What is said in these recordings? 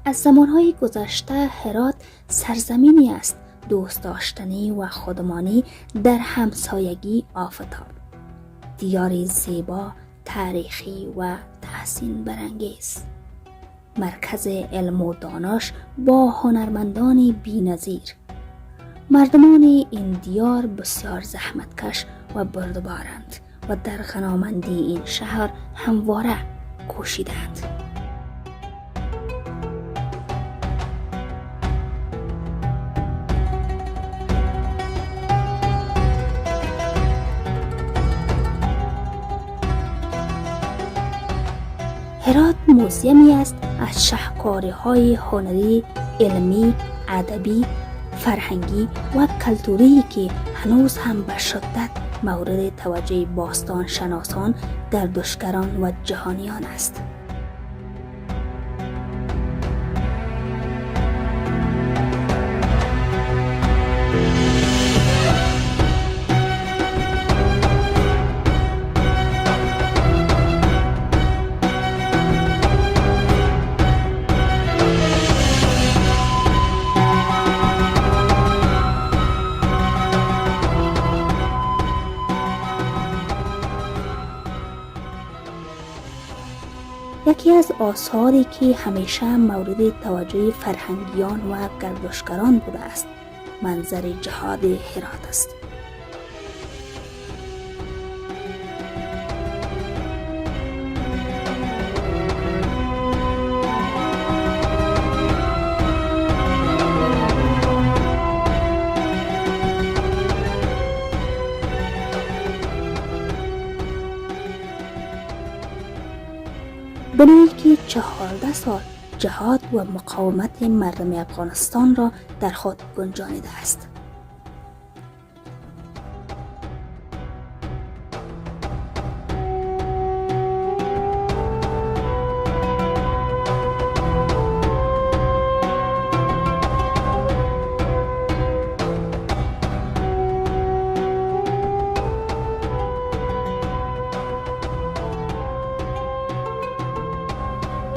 از زمانهای گذشته هرات سرزمینی است دوست داشتنی و خودمانی در همسایگی آفتاب. دیاری زیبا، تاریخی و تحسین برانگیز. مرکز علم و دانش با هنرمندان بی‌نظیر. مردمان این دیار بسیار زحمتکش و بردبارند و در غنامندی این شهر همواره کوشیدند. هرات موزیمی است از شاهکارهای هنری، علمی، ادبی، فرهنگی و کلتوری که هنوز هم به شدت مورد توجه باستان شناسان، گردشگران و جهانیان است. یکی از آثاری که همیشه مورد توجه فرهنگیان و گردشگران بوده است، منظر جهاد هرات است. بنایی که 14 سال جهاد و مقاومت مردم افغانستان را در خود گنجانیده است.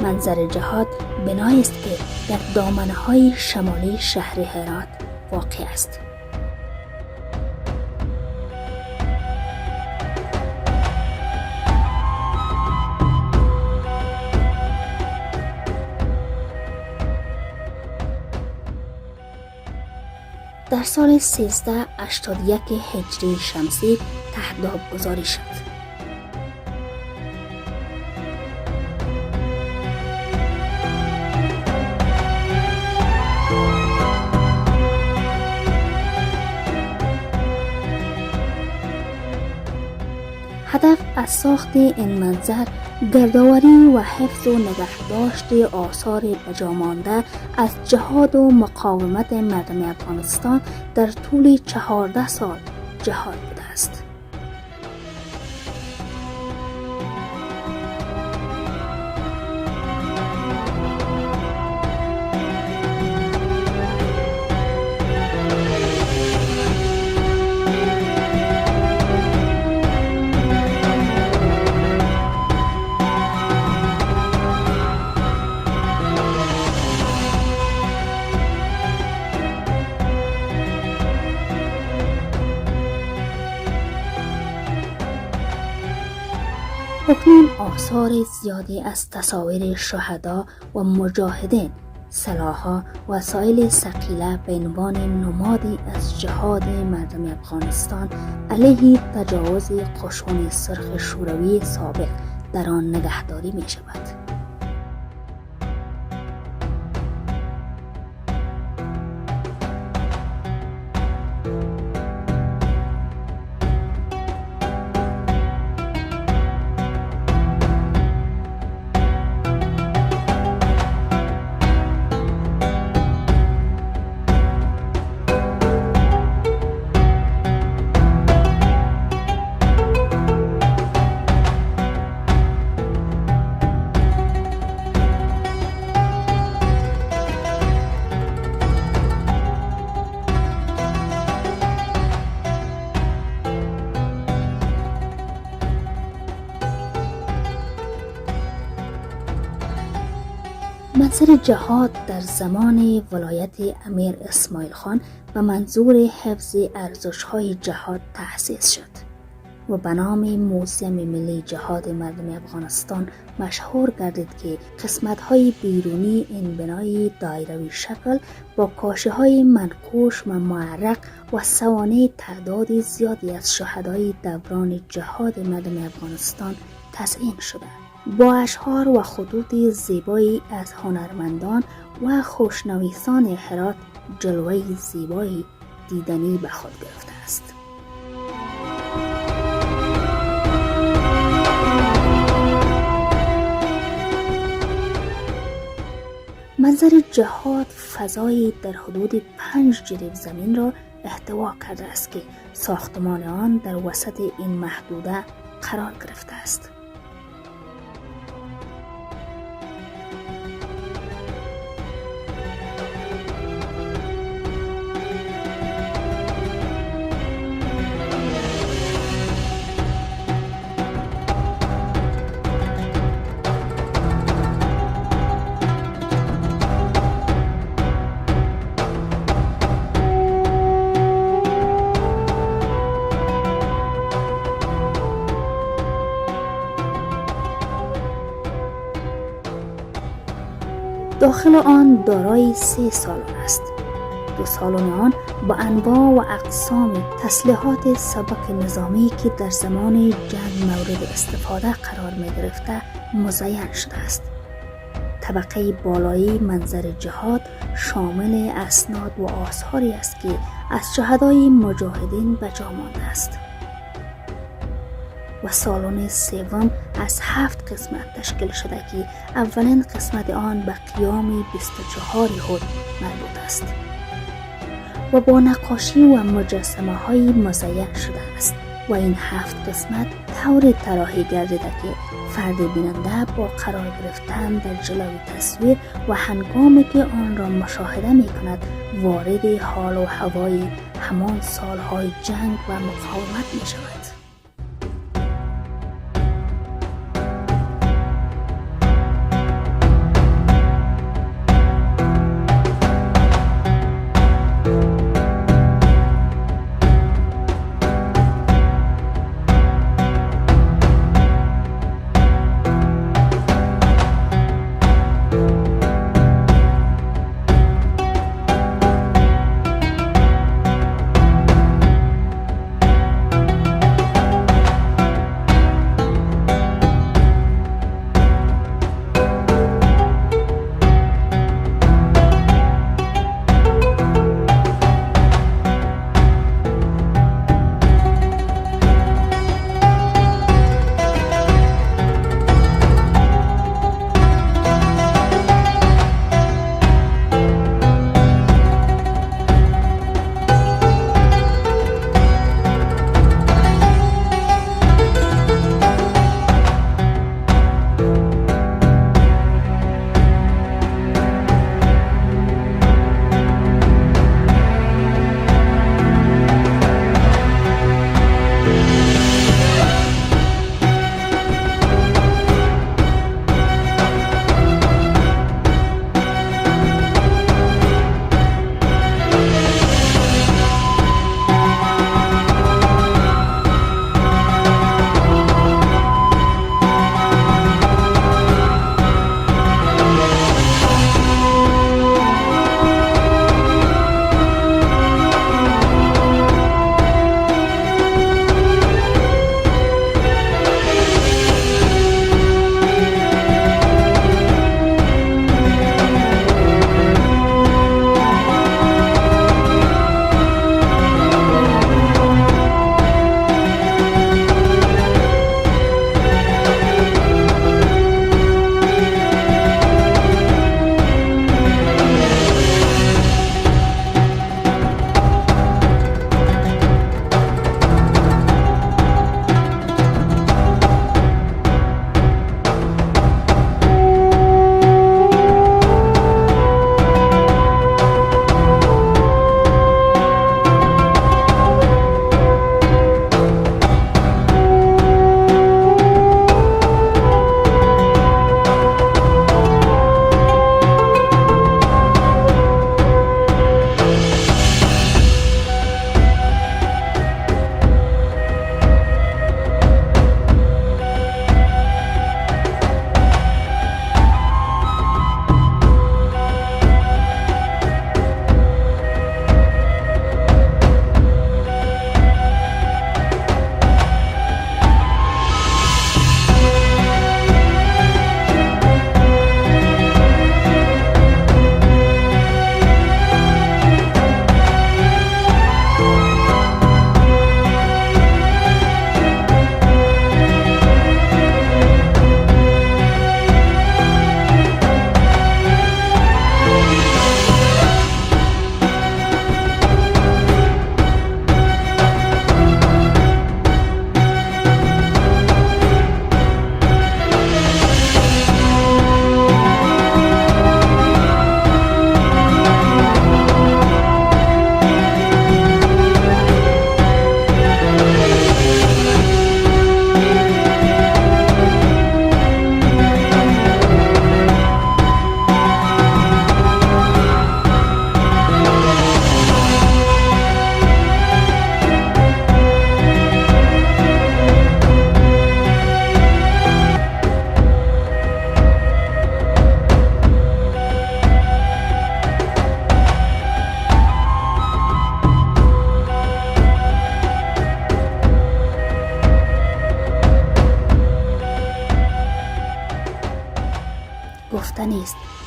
منظر جهاد بنایی است که در دامنه‌های شمالی شهر هرات واقع است. در سال 1381 هجری شمسی تهداب گذاری شد. هدف از ساخت این منظر گردآوری و حفظ و نگهداشت آثار بجامانده از جهاد و مقاومت مردم افغانستان در طول 14 سال جهاد بوده است. اکنون آثار زیادی از تصاویر شهدا و مجاهدین، سلاح‌ها و وسایل ثقیله به عنوان نمادی از جهاد مردم افغانستان علیه تجاوز قشون سرخ شوروی سابق در آن نگهداری می شود. منظر جهاد در زمان ولایت امیر اسماعیل خان به منظور حفظ ارزش‌های جهاد تأسیس شد و به نام موزیم ملی جهاد مردم افغانستان مشهور گردید که قسمت‌های بیرونی این بنای دایروی شکل با کاشی‌های منقوش و معرق و سوانح تعداد زیادی از شهدای دوران جهاد مردم افغانستان تزیین شده. با اشعار و خطوط زیبایی از هنرمندان و خوشنویسان هرات جلوه زیبایی دیدنی به خود گرفته است. منظر جهاد فضایی در حدود 5 جریب زمین را احتوا کرده است که ساختمان آن در وسط این محدوده قرار گرفته است. داخل آن دارای 3 سالن است. 2 سالن آن با انواع و اقسام تسلیحات سبک نظامی که در زمان جنگ مورد استفاده قرار می گرفته مزین شده است. طبقه بالایی منظر جهاد شامل اسناد و آثاری است که از شهدای مجاهدین به جا مانده است. و سالن سوم از 7 قسمت تشکیل شده که اولین قسمت آن به قیام 24 هود مربوط است و با نقاشی و مجسمه های مزین شده است و این 7 قسمت طور طراحی گردیده که فرد بیننده با قرار گرفتن در جلوی تصویر و هنگامی که آن را مشاهده می کند وارد حال و هوای همان سالهای جنگ و مقاومت می شود.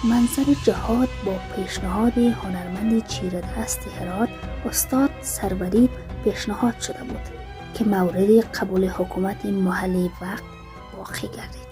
منظر جهاد با پیشنهاد هنرمند چیره دست هرات استاد سروری پیشنهاد شده بود که مورد قبول حکومت محلی وقت واقع گردید.